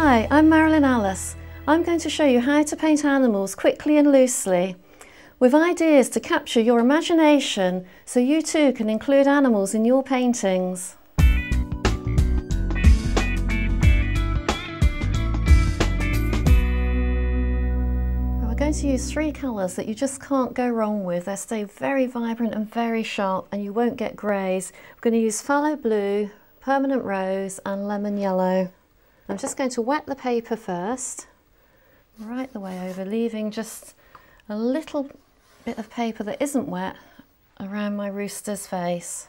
Hi, I'm Marilyn Allis. I'm going to show you how to paint animals quickly and loosely, with ideas to capture your imagination so you too can include animals in your paintings. We're going to use three colours that you just can't go wrong with. They stay very vibrant and very sharp and you won't get greys. We're going to use phthalo blue, permanent rose and lemon yellow. I'm just going to wet the paper first, right the way over, leaving just a little bit of paper that isn't wet around my rooster's face.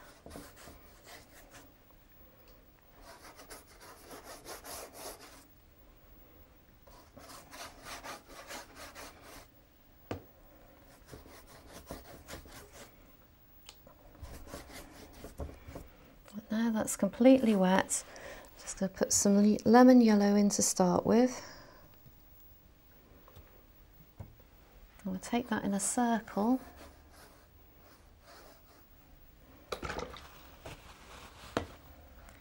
Now that's completely wet, just going to put some lemon yellow in to start with. I'm going to take that in a circle.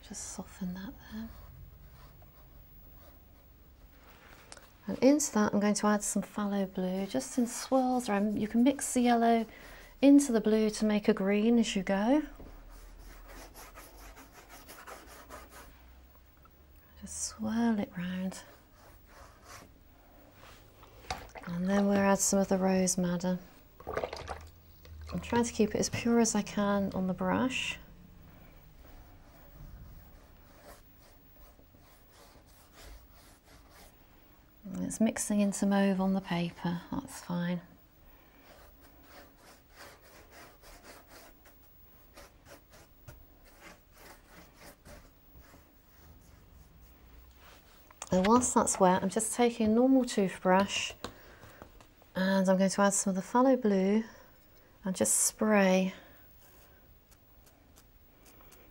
Just soften that there. And into that I'm going to add some phthalo blue, just in swirls around. You can mix the yellow into the blue to make a green as you go. Just swirl it round. And then we'll add some of the rose madder. I'm trying to keep it as pure as I can on the brush. And it's mixing into mauve on the paper, that's fine. And whilst that's wet, I'm just taking a normal toothbrush and I'm going to add some of the phthalo blue and just spray.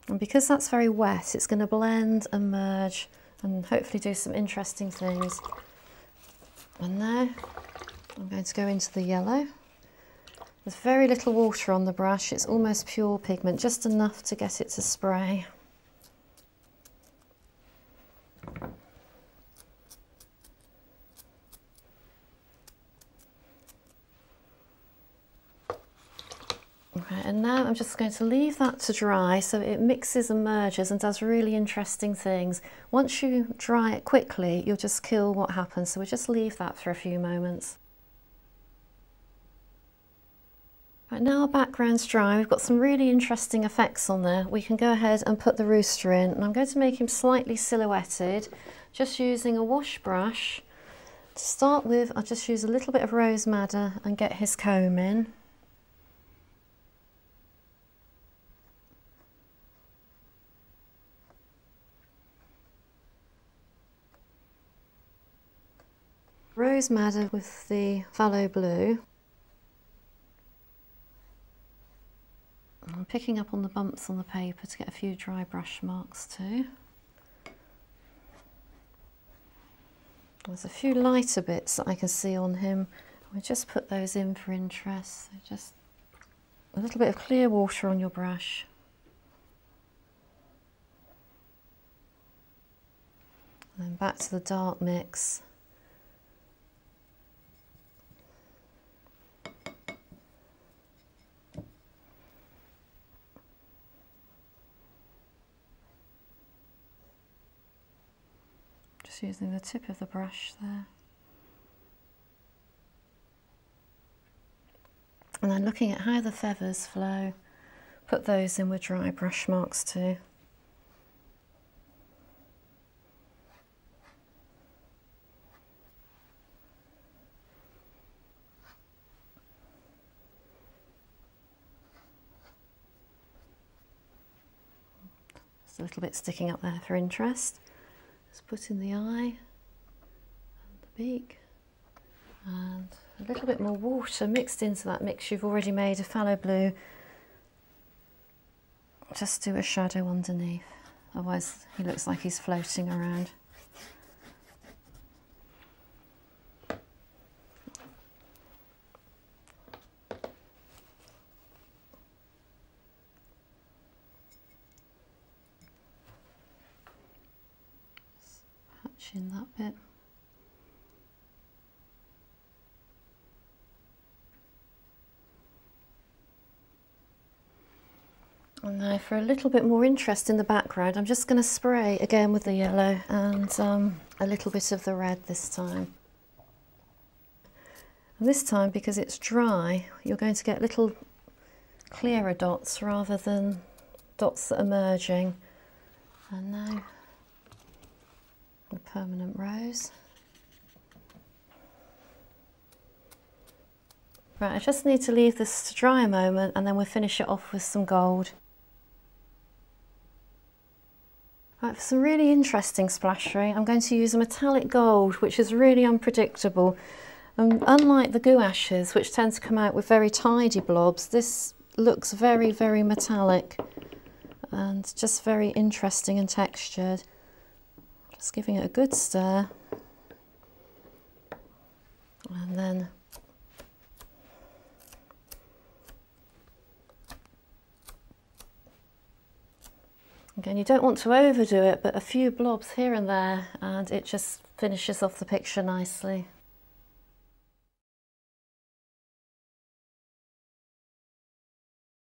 And because that's very wet, it's going to blend and merge and hopefully do some interesting things. And now I'm going to go into the yellow. There's very little water on the brush, it's almost pure pigment, just enough to get it to spray. Right, and now I'm just going to leave that to dry so it mixes and merges and does really interesting things. Once you dry it quickly, you'll just kill what happens, so we'll just leave that for a few moments. Right, now our background's dry, we've got some really interesting effects on there. We can go ahead and put the rooster in, and I'm going to make him slightly silhouetted, just using a wash brush. To start with, I'll just use a little bit of rose madder and get his comb in. Rose madder with the phthalo blue. I'm picking up on the bumps on the paper to get a few dry brush marks too. There's a few lighter bits that I can see on him. We'll just put those in for interest. So just a little bit of clear water on your brush. And then back to the dark mix. Just using the tip of the brush there. And then looking at how the feathers flow, put those in with dry brush marks too. Just a little bit sticking up there for interest. Just put in the eye and the beak, and a little bit more water mixed into that mix you've already made of phthalo blue. Just do a shadow underneath, otherwise he looks like he's floating around. touch in that bit. And now for a little bit more interest in the background, I'm just going to spray again with the yellow and a little bit of the red this time. And this time, because it's dry, you're going to get little clearer dots rather than dots that are merging. And now the permanent rose. Right, I just need to leave this to dry a moment and then we'll finish it off with some gold. Right, for some really interesting splattering, I'm going to use a metallic gold, which is really unpredictable. Unlike the gouaches, which tend to come out with very tidy blobs, this looks very, very metallic and just very interesting and textured. Just giving it a good stir. And then again, you don't want to overdo it, but a few blobs here and there and it just finishes off the picture nicely.